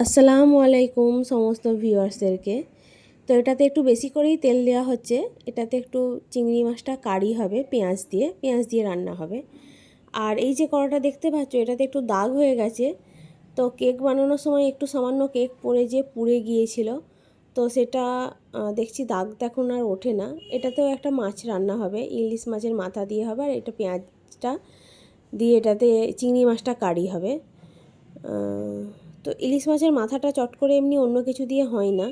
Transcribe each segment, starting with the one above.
আসসালামু আলাইকুম সমস্ত ভিউয়ার্সদেরকে। তো এটাতে একটু বেশি করেই তেল দেওয়া হচ্ছে। এটাতে একটু চিংড়ি মাছটা কারি হবে পেঁয়াজ দিয়ে রান্না হবে। আর এই যে কড়াটা দেখতে পাচ্ছ এটাতে একটু দাগ হয়ে গেছে। তো কেক বানানোর সময় একটু সামান্য কেক পড়ে পুড়ে গিয়েছিল। তো সেটা দেখছি দাগটা এখন আর ওঠে না। এটাতেও একটা মাছ রান্না হবে, ইলিশ মাছের মাথা দিয়ে হবে, আর এটা পেঁয়াজটা দিয়ে এটাতে চিংড়ি মাছটা কারি হবে। তো ইলিশ মাছের মাথাটা চট করে এমনি অন্য কিছু দিয়ে হয় না,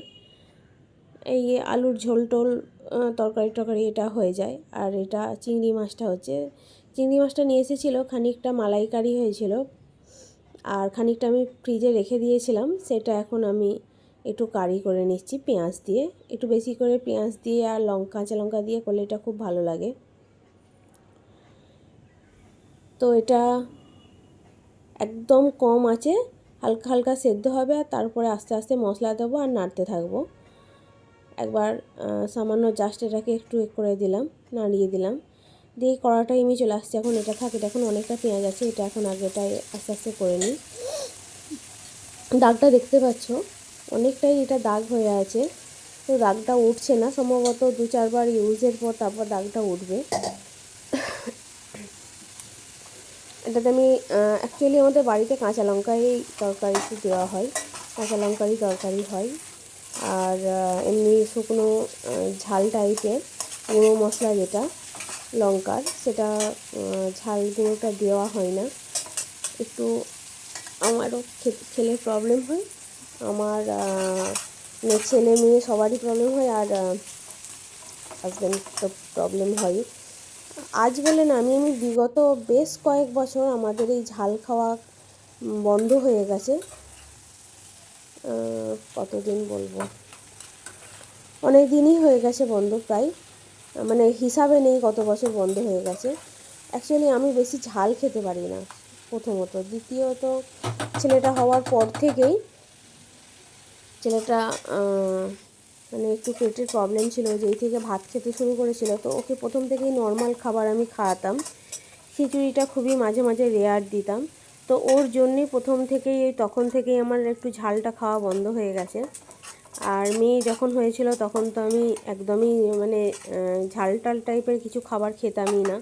এই আলুর ঝোল টোল তরকারি এটা হয়ে যায়। আর এটা চিংড়ি মাছটা হচ্ছে, চিংড়ি মাছটা নিয়ে এসেছিলো, খানিকটা মালাইকারি হয়েছিল আর খানিকটা আমি ফ্রিজে রেখে দিয়েছিলাম। সেটা এখন আমি একটু কারি করে নিচ্ছি পেঁয়াজ দিয়ে, একটু বেশি করে পেঁয়াজ দিয়ে আর কাঁচা লঙ্কা দিয়ে করলে এটা খুব ভালো লাগে। তো এটা একদম কম আছে, হালকা হালকা সেদ্ধ হবে আর তারপরে আস্তে আস্তে মশলা দেবো আর নাড়তে থাকবো। একবার সামান্য জাস্ট এটাকে একটু করে দিলাম, নাড়িয়ে দিলাম, দিয়ে কড়াটাই আমি চলে আসছি। এখন এটা থাকে, এটা এখন অনেকটা পেঁয়াজ আছে, এটা এখন আগেটাই আস্তে আস্তে করে নিই। দাগটা দেখতে পাচ্ছ অনেকটাই এটা দাগ হয়ে আছে, তো দাগটা উঠছে না, সম্ভবত 2-4 বার ইউজের পর তারপর দাগটা উঠবে। এটাতে আমি অ্যাকচুয়ালি আমাদের বাড়িতে কাঁচা লঙ্কাই তরকারিতে দেওয়া হয়, কাঁচা লঙ্কারই তরকারি হয়। আর এমনি শুকনো ঝাল টাইপের গুঁড়ো মশলা যেটা লঙ্কার, সেটা ঝাল গুঁড়োটা দেওয়া হয় না। একটু আমারও খেলে প্রবলেম হয়, আমার ছেলে মেয়ে সবারই প্রবলেম হয়, আর হাজব্যান্ড তো প্রবলেম হয়। আজ বলে না, আমি বিগত বেশ কয়েক বছর আমাদের এই ঝাল খাওয়া বন্ধ হয়ে গেছে। কতদিন বলবো, অনেক দিনই হয়ে গেছে বন্ধ, প্রায় মানে হিসাবে নেই কত বছর বন্ধ হয়ে গেছে। অ্যাকচুয়ালি আমি বেশি ঝাল খেতে পারি না প্রথমত, দ্বিতীয়ত ছেলেটা হওয়ার পর থেকেই ছেলেটা মানে একটু পেটের প্রবলেম ছিল, যেই থেকে ভাত খেতে শুরু করেছিল। তো ওকে প্রথম থেকেই নর্মাল খাবার আমি খাওয়াতাম, খিচুড়িটা খুবই মাঝে মাঝে রেয়ার দিতাম। তো ওর জন্যই প্রথম থেকেই তখন থেকেই আমার একটু ঝালটা খাওয়া বন্ধ হয়ে গেছে। আর মেয়ে যখন হয়েছিল তখন তো আমি একদমই মানে ঝাল টাল টাইপের কিছু খাবার খেতামই না।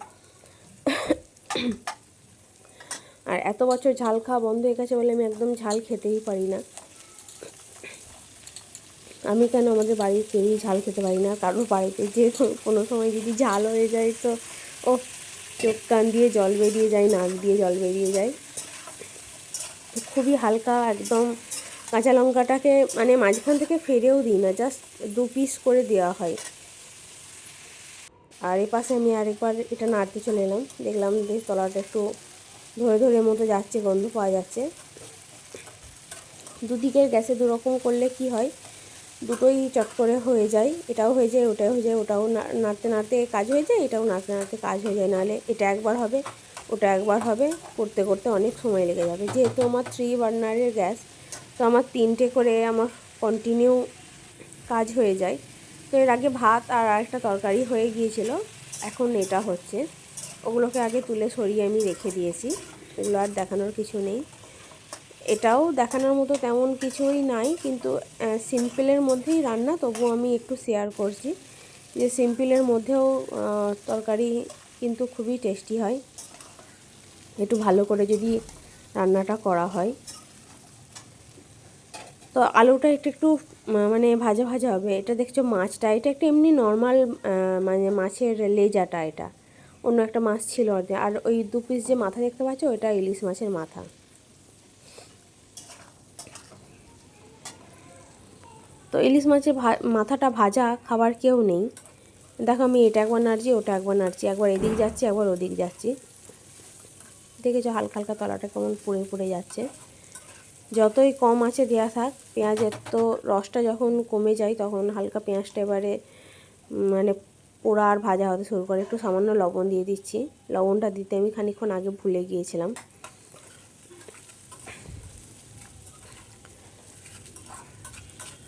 আর এত বছর ঝাল খাওয়া বন্ধ হয়ে গেছে বলে আমি একদম ঝাল খেতেই পারি না। আমি কেন, আমাদের বাড়ির কেউই ঝাল খেতে পারি না। কারোর বাড়িতে যে কোনো সময় যদি ঝাল হয়ে যায় তো ও চোখ কান দিয়ে জল বেরিয়ে যায়, নাক দিয়ে জল বেরিয়ে যায়। তো খুবই হালকা একদম, কাঁচা লঙ্কাটাকে মানে মাঝখান থেকে ফেরেও দিই না, জাস্ট 2 পিস করে দেওয়া হয়। আর এ পাশে আমি আরেকবার এটা নাড়তে চলে এলাম, দেখলাম বেশ তলাটা একটু ধরে ধরে মতো যাচ্ছে, গন্ধ পাওয়া যাচ্ছে। দুদিকের গ্যাসে দুরকম করলে কি হয়, দুটোই চট করে হয়ে যায়, এটাও হয়ে যায় ওটাও হয়ে যায়, ওটাও নাড়তে নাড়তে কাজ হয়ে যায়, এটাও নাড়তে নাড়তে কাজ হয়ে যায়। নাহলে এটা একবার হবে ওটা একবার হবে, করতে করতে অনেক সময় লেগে যাবে। যেহেতু আমার 3 বার্নারের গ্যাস, তো আমার 3টে করে আমার কন্টিনিউ কাজ হয়ে যায়। তো এর আগে ভাত আর আরেকটা তরকারি হয়ে গিয়েছিল, এখন এটা হচ্ছে। ওগুলোকে আগে তুলে সরিয়ে আমি রেখে দিয়েছি, এগুলো আর দেখানোর কিছু নেই। এটাও দেখানোর মতো তেমন কিছুই নাই, কিন্তু সিম্পলের মধ্যেই রান্না, তবুও আমি একটু শেয়ার করছি যে সিম্পলের মধ্যেও তরকারি কিন্তু খুবই টেস্টি হয়, একটু ভালো করে যদি রান্নাটা করা হয়। তো আলুটা একটু একটু মানে ভাজা ভাজা হবে। এটা দেখছো মাছটা, এটা একটা এমনি নর্মাল মানে মাছের লেজাটা, এটা অন্য একটা মাছ ছিল। আর ওই 2 পিস যে মাথা দেখতে পাচ্ছ ওটা ইলিশ মাছের মাথা। তো ইলিশ মাছের মাথাটা ভাজা খাবার কেউ নেই। দেখো আমি এটা একবার নাড়ছি, ওটা একবার নাড়ছি, একবার এদিক যাচ্ছি একবার ওদিক যাচ্ছি। দেখেছো হালকা হালকা তলাটা কেমন পুড়ে পুড়ে যাচ্ছে। যতই কম আছে দেওয়া থাক, পেঁয়াজের তো রসটা যখন কমে যায় তখন হালকা পেঁয়াজটা এবারে মানে পোড়া আর ভাজা হতে শুরু করে। একটু সামান্য লবণ দিয়ে দিচ্ছি, লবণটা দিতে আমি খানিকক্ষণ আগে ভুলে গিয়েছিলাম।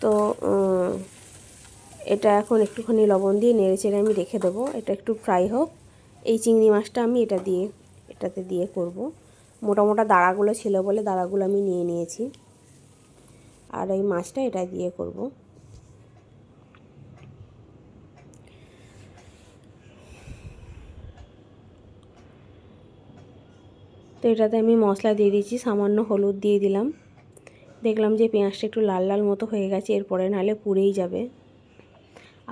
তো এটা এখন একটুখানি লবণ দিয়ে নেড়ে চেড়ে আমি রেখে দেবো, এটা একটু ফ্রাই হোক। এই চিংড়ি মাছটা আমি এটাতে দিয়ে করব। মোটা মোটা দাঁড়াগুলো ছিল বলে দাঁড়াগুলো আমি নিয়ে নিয়েছি। আর এই মাছটা এটা দিয়ে করব। তো এটাতে আমি মশলা দিয়ে দিচ্ছি, সামান্য হলুদ দিয়ে দিলাম। দেখলাম যে পেঁয়াজটা একটু লাল লাল মতো হয়ে গেছে, এরপরে নাহলে পুড়েই যাবে।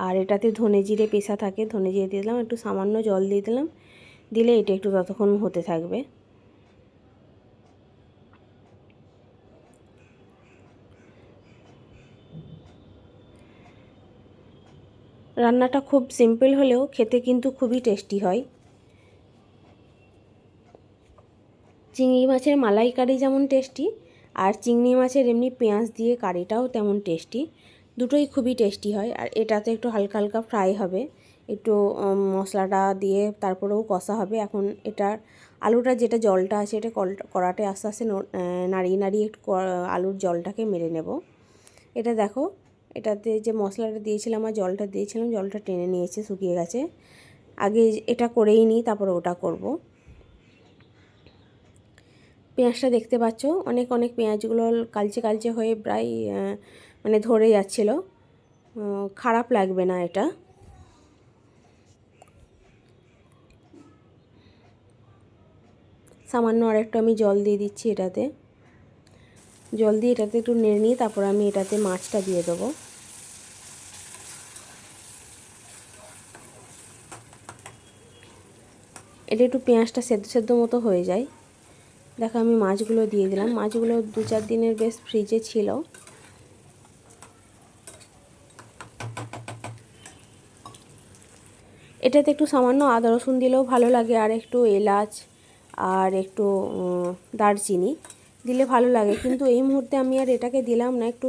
আর এটাতে ধনে জিরে পেশা থাকে, ধনে জিরে দিয়ে দিলাম, একটু সামান্য জল দিয়ে দিলাম, দিলে এটা একটু ততক্ষণ হতে থাকবে। রান্নাটা খুব সিম্পল হলেও খেতে কিন্তু খুবই টেস্টি হয়। চিংড়ি মাছের মালাইকারি যেমন টেস্টি, আর চিংড়ি মাছের এমনি পেঁয়াজ দিয়ে কারিটাও তেমন টেস্টি, দুটোই খুবই টেস্টি হয়। আর এটাতে একটু হালকা হালকা ফ্রাই হবে, একটু মশলাটা দিয়ে তারপরেও কষা হবে। এখন এটার আলুটা যেটা জলটা আছে, এটা কড়াতে আস্তে আস্তে নাড়িয়ে নাড়িয়ে একটু আলুর জলটাকে মেরে নেব। এটা দেখো, এটাতে যে মশলাটা দিয়েছিলাম আর জলটা দিয়েছিলাম, জলটা টেনে নিয়েছে, শুকিয়ে গেছে। আগে এটা করেই নিই, তারপরে ওটা করব। পেঁয়াজটা দেখতে পাচ্ছ, অনেক অনেক পেঁয়াজগুলো কালচে কালচে হয়ে প্রায় মানে ধরে যাচ্ছিল। খারাপ লাগবে না এটা। সামান্য আর একটু আমি জল দিয়ে দিচ্ছি এটাতে। জল দিয়ে এটাতে একটু নেড়ে নিয়ে তারপর আমি এটাতে মাছটা দিয়ে দেবো। এটা একটু পেঁয়াজটা সেদ্ধ সেদ্ধ মতো হয়ে যায়। দেখো আমি মাছগুলো দিয়ে দিলাম। মাছগুলো 2-4 দিনের বেশ ফ্রিজে ছিল। এটাতে একটু সামান্য আদা রসুন দিলেও ভালো লাগে, আর একটু এলাচ আর একটু দারচিনি দিলে ভালো লাগে। কিন্তু এই মুহূর্তে আমি আর এটাকে দিলাম না, একটু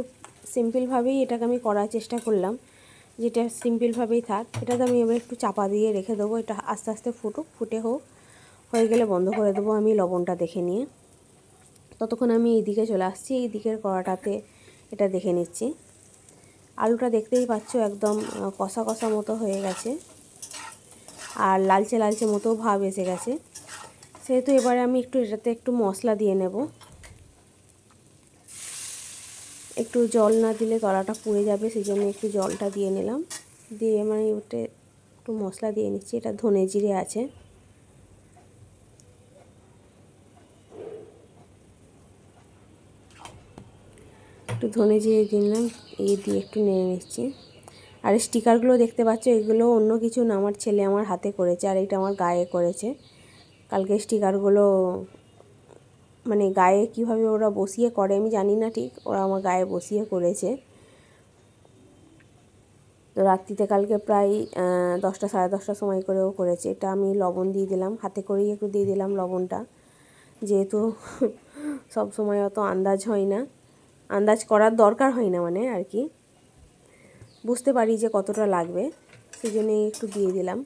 সিম্পলভাবেই এটাকে আমি করার চেষ্টা করলাম, যেটা সিম্পলভাবেই থাক। এটাতে আমি এবার একটু চাপা দিয়ে রেখে দেবো, এটা আস্তে আস্তে ফুটুক, ফুটে হোক, হয়ে গেলে বন্ধ করে দেবো আমি লবণটা দেখে নিয়ে। ততক্ষণ আমি এইদিকে চলে আসছি, এই দিকের কড়াটাতে এটা দেখে নিচ্ছি। আলুটা দেখতেই পাচ্ছ একদম কষা কষা মতো হয়ে গেছে, আর লালচে লালচে মতো ভাব এসে গেছে। সেহেতু এবারে আমি এটাতে একটু মশলা দিয়ে নেব। একটু জল না দিলে তলাটা পুড়ে যাবে, সেই জন্য একটু জলটা দিয়ে নিলাম। দিয়ে মানে ওটা একটু মশলা দিয়ে নিচ্ছি। এটা ধনে জিরে আছে, একটু ধনে জিরে দিলাম, এই দিয়ে একটু নেড়ে নিচ্ছি। আর স্টিকারগুলো দেখতে পাচ্ছ, এগুলো অন্য কিছু না, আমার ছেলে আমার হাতে করেছে, আর এটা আমার গায়ে করেছে। কালকে স্টিকারগুলো মানে গায়ে কিভাবে ওরা বসিয়ে করে আমি জানি না, ঠিক ওরা আমার গায়ে বসিয়ে করেছে। তো রাত্রিতে কালকে প্রায় 10টা 10:30টার সময় করেও করেছে। এটা আমি লবণ দিয়ে দিলাম, হাতে করেই একটু দিয়ে দিলাম লবণটা, যেহেতু সব সময় অত আন্দাজ হয় না, আন্দাজ করার দরকার হয় না মানে আর কি, বুঝতে পারি যে কতটা লাগবে, সেই জন্যই একটু দিয়ে দিলাম।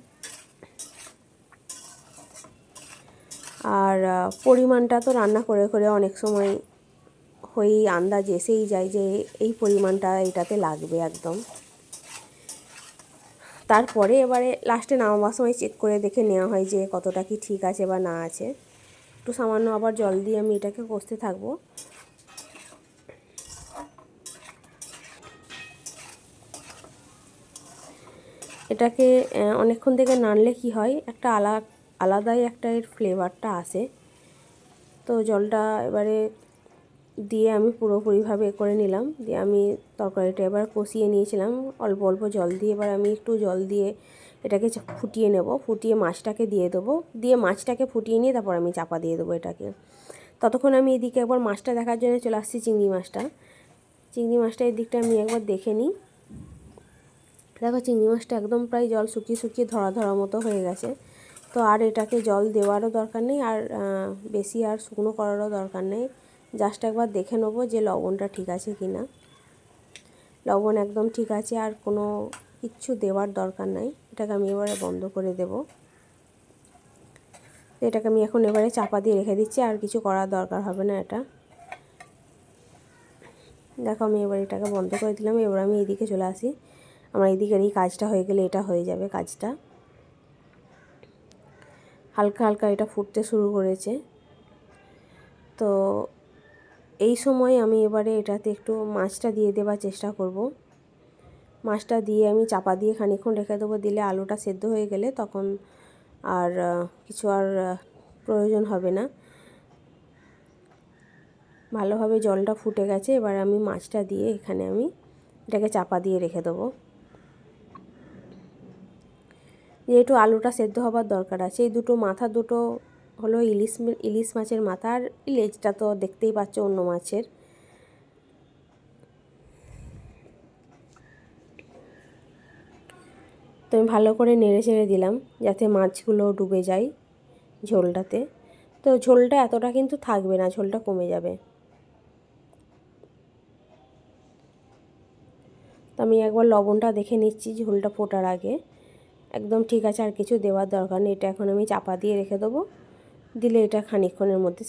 আর পরিমাণটা তো রান্না করে করে অনেক সময় হয়েই আন্দাজ এসেই যায় যে এই পরিমাণটা এটাতে লাগবে একদম। তারপরে এবারে লাস্টে নামাবার সময় চেক করে দেখে নেওয়া হয় যে কতটা কি ঠিক আছে বা না আছে। একটু সামান্য আবার জল দিয়ে আমি এটাকে কষতে থাকবো। এটাকে অনেকক্ষণ থেকে নাড়লে কি হয়, একটা আলাদাই একটা এর ফ্লেভারটা আসে। তো জলটা এবারে দিয়ে আমি পুরোপুরিভাবে করে নিলাম, দিয়ে আমি তরকারিটা এবার কষিয়ে নিয়েছিলাম অল্প অল্প জল দিয়ে। এবার আমি একটু জল দিয়ে এটাকে ফুটিয়ে নেব, ফুটিয়ে মাছটাকে দিয়ে দেবো, দিয়ে মাছটাকে ফুটিয়ে নিয়ে তারপর আমি চাপা দিয়ে দেবো এটাকে। ততক্ষণ আমি এদিকে একবার মাছটা দেখার জন্য চলে আসছি, চিংড়ি মাছটা এই দিকটা আমি একবার দেখে নিই। দেখো চিংড়ি মাছটা একদম প্রায় জল শুকিয়ে শুকিয়ে ধরা ধরা মতো হয়ে গেছে। তো আর এটাকে জল দেওয়ারও দরকার নেই, আর বেশি আর শুকনো করারও দরকার নেই। জাস্ট একবার দেখে নেবো যে লবণটা ঠিক আছে কি না। লবণ একদম ঠিক আছে, আর কোনো কিচ্ছু দেওয়ার দরকার নাই। এটাকে আমি এবারে বন্ধ করে দেব। এটাকে আমি এখন এবারে চাপা দিয়ে রেখে দিচ্ছি, আর কিছু করার দরকার হবে না এটা। দেখো আমি এবার এটাকে বন্ধ করে দিলাম। এবার আমি এদিকে চলে আসি, আমার এদিকের এই কাজটা হয়ে গেলে এটা হয়ে যাবে কাজটা। হালকা হালকা এটা ফুটতে শুরু করেছে। তো এই সময় আমি এবারে এটাতে একটু মাছটা দিয়ে দেওয়ার চেষ্টা করব। মাছটা দিয়ে আমি চাপা দিয়ে খানিকক্ষণ রেখে দেবো, দিলে আলুটা সেদ্ধ হয়ে গেলে তখন আর কিছু আর প্রয়োজন হবে না। ভালোভাবে জলটা ফুটে গেছে, এবার আমি মাছটা দিয়ে এখানে আমি এটাকে চাপা দিয়ে রেখে দেবো। যেহেতু আলুটা সেদ্ধ হবার দরকার আছে, এই দুটো মাথা দুটো হলো ইলিশ মাছের মাথা, আর লেজটা তো দেখতেই পাচ্ছ অন্য মাছের। তো আমি ভালো করে নেড়ে চেড়ে দিলাম যাতে মাছগুলো ডুবে যায় ঝোলটাতে। তো ঝোলটা এতটা কিন্তু থাকবে না, ঝোলটা কমে যাবে। তো আমি একবার লবণটা দেখে নিচ্ছি ঝোলটা ফোটার আগে, একদম ঠিক আছে, আর কিছু দেওয়ার দরকার নেই। এটা এখন আমি চাপা দিয়ে রেখে দেবো, দিলে এটা খানিকক্ষণের মধ্যে